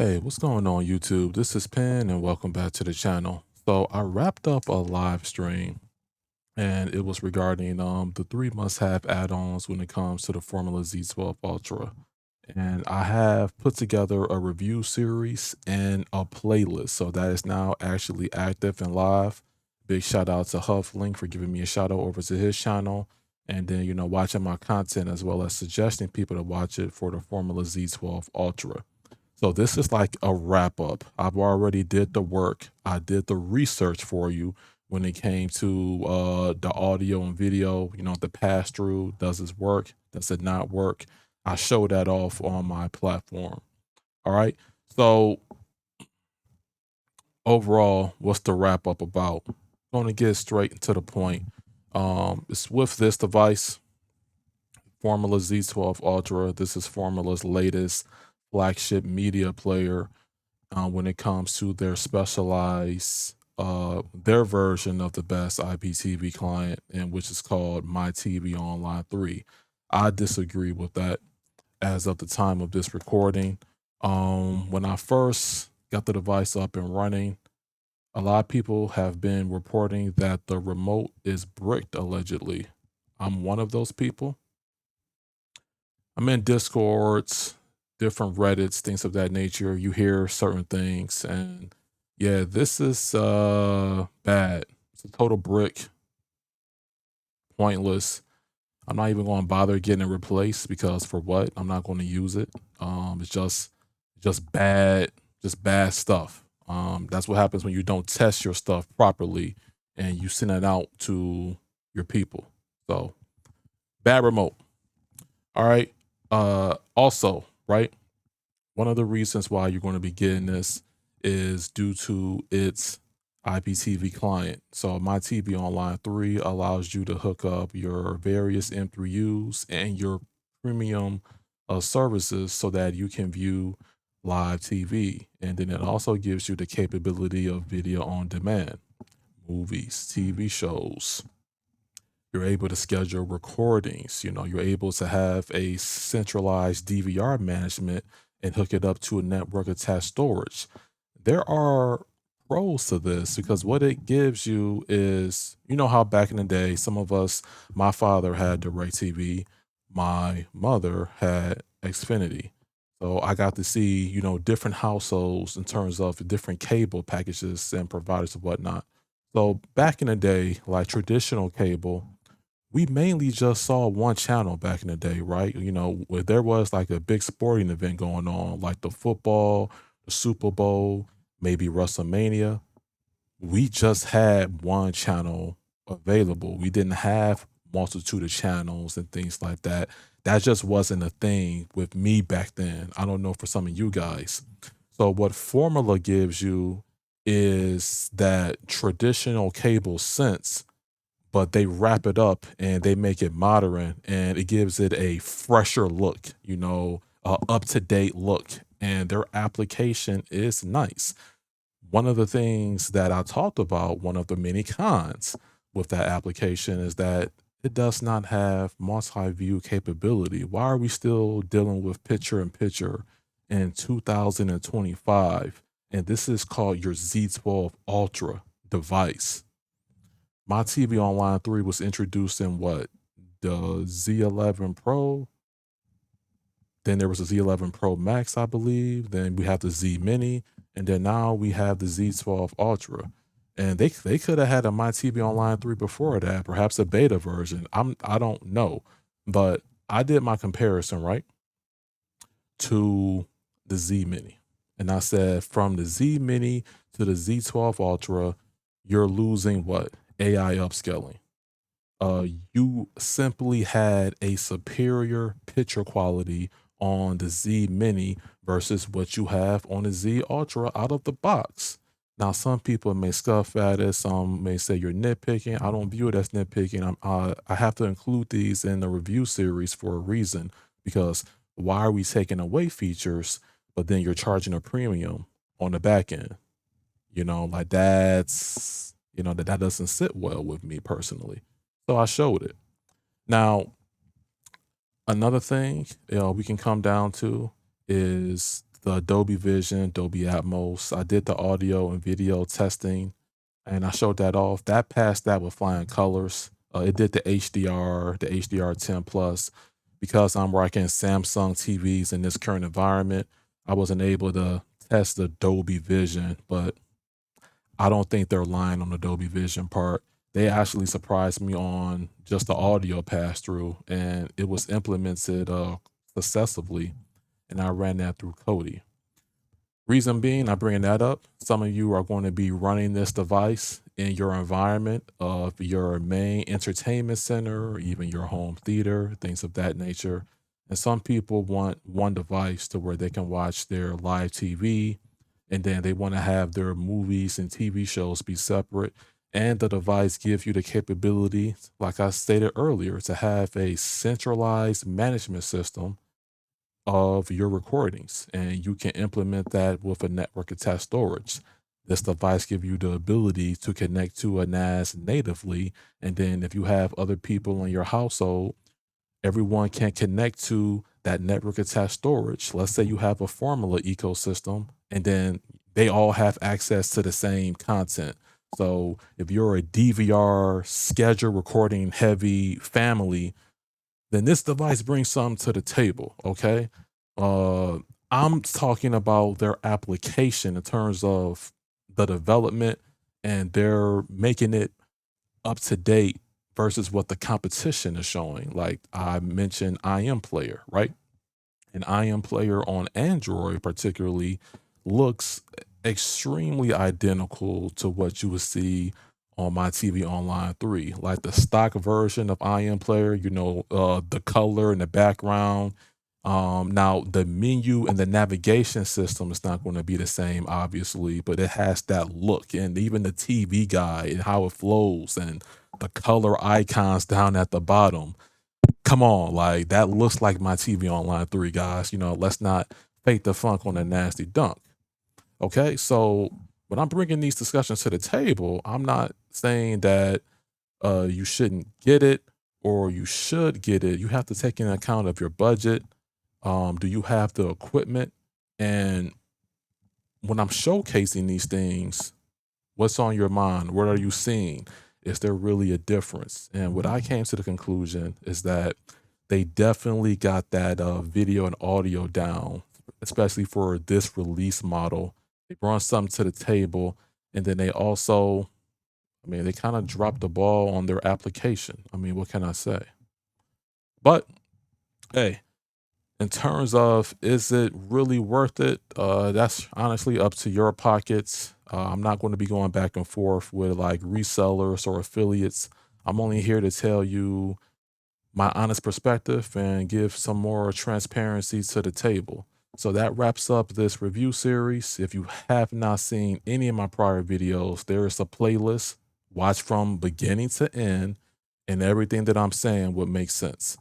Hey, what's going on YouTube? This is Penn and welcome back to the channel. So I wrapped up a live stream and it was regarding the three must-have add-ons when it comes to the Formula Z12 Ultra. And I have put together a review series and a playlist. So that is now actually active and live. Big shout out to Hufflink for giving me a shout out over to his channel. And then, watching my content as well as suggesting people to watch it for the Formula Z12 Ultra. So this is like a wrap up. I've already did the work. I did the research for you when it came to the audio and video, the pass through. Does this work? Does it not work? I show that off on my platform. All right. So overall, what's the wrap up about? Going to get straight to the point. It's with this device, Formula Z12 Ultra. This is Formula's latest flagship media player when it comes to their specialized their version of the best IPTV client, and which is called My TV Online 3. I disagree with that as of the time of this recording. When I first got the device up and running, a lot of people have been reporting that the remote is bricked allegedly. I'm one of those people. I'm in Discords, different Reddits, things of that nature. You hear certain things, and yeah, this is bad. It's a total brick, pointless. I'm not even going to bother getting it replaced because for what? I'm not going to use it. It's just bad, just bad stuff. That's what happens when you don't test your stuff properly and you send it out to your people. So bad remote. All right. Also, right, one of the reasons why you're going to be getting this is due to its IPTV client. So My TV Online 3 allows you to hook up your various M3Us and your premium services so that you can view live TV. And then it also gives you the capability of video on demand, movies, TV shows. You're able to schedule recordings. You're able to have a centralized DVR management and hook it up to a network attached storage. There are pros to this because what it gives you is, how back in the day, some of us, my father had DirecTV, my mother had Xfinity. So I got to see, different households in terms of the different cable packages and providers and whatnot. So back in the day, like traditional cable, we mainly just saw one channel back in the day, right? Where there was like a big sporting event going on, like the football, the Super Bowl, maybe WrestleMania. We just had one channel available. We didn't have multitude of channels and things like that. That just wasn't a thing with me back then. I don't know for some of you guys. So what Formula gives you is that traditional cable sense, but they wrap it up and they make it modern and it gives it a fresher look, up to date look. And their application is nice. One of the things that I talked about, one of the many cons with that application is that it does not have multi-view capability. Why are we still dealing with picture in picture in 2025? And this is called your Z12 Ultra device. My TV Online 3 was introduced in what? The Z11 Pro. Then there was a Z11 Pro Max, I believe. Then we have the Z Mini. And then now we have the Z12 Ultra. And they could have had a My TV Online 3 before that, perhaps a beta version. I don't know. But I did my comparison, right? To the Z Mini. And I said from the Z Mini to the Z12 Ultra, you're losing what? AI upscaling. You simply had a superior picture quality on the Z Mini versus what you have on the Z Ultra out of the box. Now, some people may scoff at it. Some may say you're nitpicking. I don't view it as nitpicking. I have to include these in the review series for a reason because why are we taking away features, but then you're charging a premium on the back end? Like that doesn't sit well with me personally. So I showed it. Now, another thing we can come down to is the Adobe Vision, Dolby Atmos. I did the audio and video testing, and I showed that off. That passed that with flying colors. It did the HDR 10 plus. Because I'm rocking Samsung TVs in this current environment, I wasn't able to test the Dolby Vision, but I don't think they're lying on the Dolby Vision part. They actually surprised me on just the audio pass through, and it was implemented successively, and I ran that through Kodi. Reason being, I bring that up. Some of you are going to be running this device in your environment of your main entertainment center, or even your home theater, things of that nature. And some people want one device to where they can watch their live TV, and then they want to have their movies and TV shows be separate. And the device gives you the capability, like I stated earlier, to have a centralized management system of your recordings, and you can implement that with a network attached storage. This device gives you the ability to connect to a NAS natively, and then if you have other people in your household, everyone can connect to that network attached storage. Let's say you have a Formula ecosystem, and then they all have access to the same content. So if you're a DVR schedule recording heavy family, then this device brings something to the table. Okay. Uh, I'm talking about their application in terms of the development, and they're making it up to date versus what the competition is showing. Like I mentioned, IM Player, right? An IM Player on Android, particularly, looks extremely identical to what you would see on my TV Online 3. Like the stock version of IM Player, the color and the background. Now the menu and the navigation system is not going to be the same, obviously, but it has that look, and even the TV guide and how it flows and the color icons down at the bottom. Come on, like that looks like my TV Online 3, guys. Let's not fake the funk on a nasty dunk. Okay, so when I'm bringing these discussions to the table, I'm not saying that you shouldn't get it or you should get it. You have to take into account of your budget. Do you have the equipment? And when I'm showcasing these things, what's on your mind? What are you seeing? Is there really a difference? And what I came to the conclusion is that they definitely got that video and audio down, especially for this release model. They brought something to the table, and then they also, they kind of dropped the ball on their application. What can I say? But hey, in terms of is it really worth it? That's honestly up to your pockets. I'm not going to be going back and forth with like resellers or affiliates. I'm only here to tell you my honest perspective and give some more transparency to the table. So that wraps up this review series. If you have not seen any of my prior videos, there is a playlist. Watch from beginning to end, and everything that I'm saying would make sense.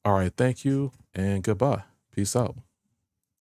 All right, thank you and goodbye. Peace out.